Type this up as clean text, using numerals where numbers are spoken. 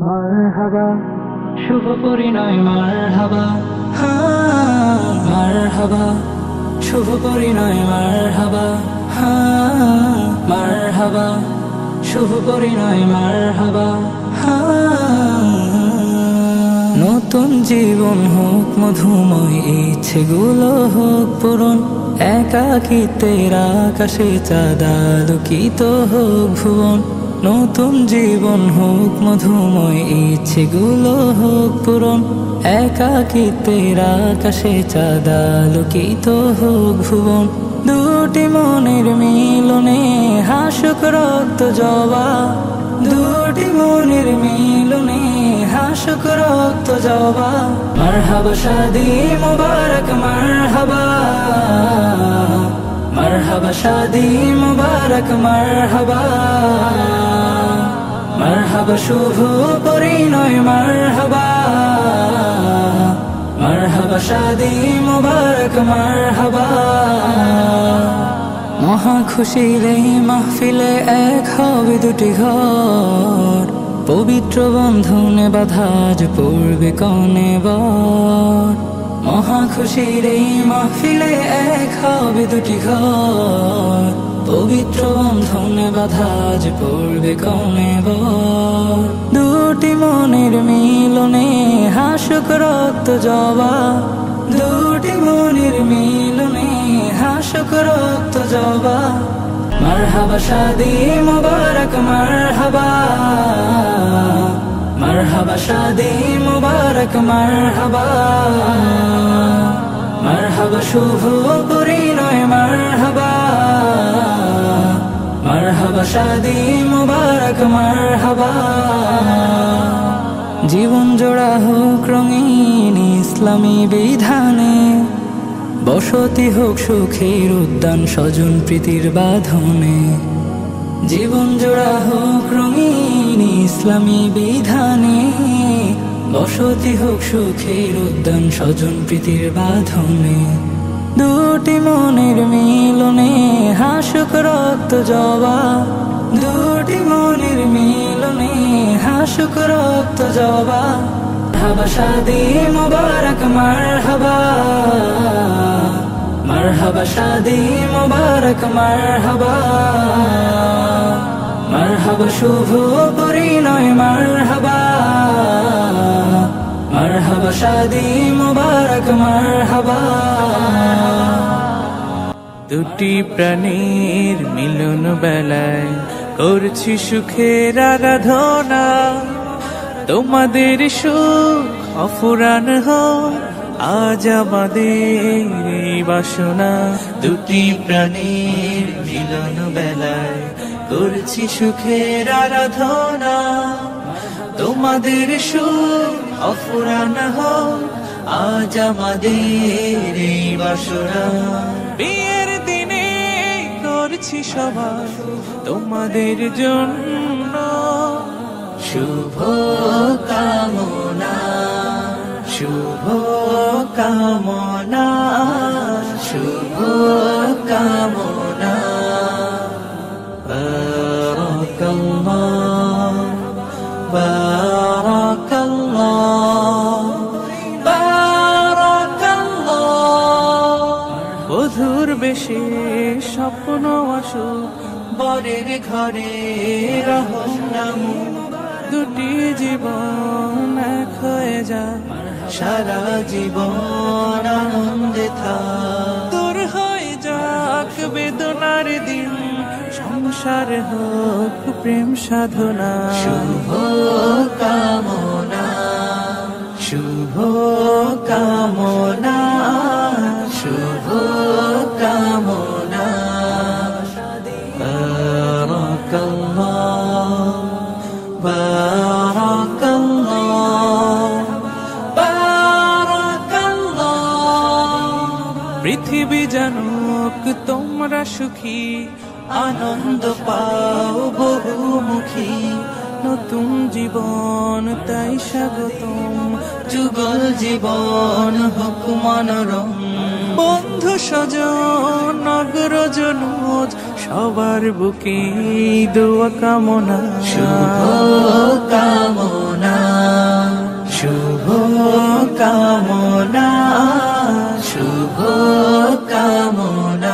মারহাবা শুভ পরিণয় মারহাবা, মারহাবা শুভ পরিণয় মারহাবা, মারহাবা শুভ পরিণয় মারহাবা। নতুন জীবন হোক মধুময়, ইচ্ছেগুলো হোক পূরণ, একাকিত্বের আকাশে চাঁদ আলোকিত হোক ভুবন। নতুন জীবন হোক মধুময়, ইচ্ছেগুলো হোক পূরণ, একাকিত্বের আকাশে চাঁদ আলোকিত হোক ভুবন। দুটি মনের মিলনে হাসুক রক্ত জবা, দুটি মনের মিলনে হাসুক রক্ত জবা। মারহাবা শাদি মুবারক মারহাবা, মারহাবা শাদি মুবারক মারহাবা, মারহাবা শুভ পরিণয় মারহাবা, মারহাবা শাদি মুবারক মারহাবা। মহা খুশির এই মাহফিলে এক হবে দুটি ঘর, পবিত্র বন্ধনে বাঁধা আজ পড়বে কনে বর। মহা খুশির এই মাহফিলে এক হবে দুটি ঘর, পবিত্র বন্ধনে বাঁধা আজ পড়বে কনে বর। দুটি মনের মিলনে হাসুক রক্ত জবা, দুটি মনের মিলনে হাসুক রক্ত জবা। মারহাবা শাদি মুবারক মারহাবা, মারহাবা শাদি মুবারক মারহাবা, মারহাবা শুভ পরিণয় মারহাবা, মারহাবা শাদি মুবারক মারহাবা। জীবন জোড়া হোক রঙিন ইসলামী বিধানে, বসতি হোক সুখের উদ্যান স্বজন প্রীতির বাঁধনে। জীবন জোড়া হোক রঙিন ইসলামী বিধানে, বসতি হোক সুখের উদ্যান স্বজন প্রীতির বাঁধনে। দুটি মনের মিলনে হাসুক রক্ত জবা, দুটি মনের মিলনে হাসুক রক্ত জবা। মারহাবা শাদি মুবারক মারহাবা, মারহাবা শাদি মুবারক মারহাবা, মারহাবা শুভ পরিণয় মারহাবা, মারহাবা শাদি মুবারক মারহাবা। দুটি প্রাণীর মিলন বেলায় করছি সুখের আরাধনা, তোমাদের সুখ অফুরান হোক আজ আমাদের এই বাসনা। দুটি প্রাণীর মিলন বেলায় করছি সুখের আরাধনা, তোমাদের সুখ অফুরান হোক আজ আমাদের এই বাসনা। বিয়ের দিনে করছি সবাই তোমাদের জন্য শুভ কামনা, শুভ কামনা, শুভ কামনা। বারাকাল্লাহ, বারাকাল্লাহ, বারাকাল্লাহ। বধুর বেশে স্বপ্ন আসুক বরের ঘরে রহস্যম, দুটি জীবন এক হয়ে যায় সারা জীবন আনন্দে থাক। দূর হয়ে যাক বেদনার দিন, সংসার হোক প্রেম সাধনা। শুভ কামনা, শুভ কামনা, শুভ কামনা। বারাকাল্লাহ, বারাকাল্লাহ, বারাকাল্লাহ। পৃথিবী জানুক তোমরা সুখী, আনন্দ পাও বহুমুখী। নতুন জীবন তাই স্বাগতম, যুগল জীবন হোক মনোরম। বন্ধু স্বজন নগরজনজ সবার বুকে দোয়া কামনা। শুভ কামনা, কামনা শুভ কামনা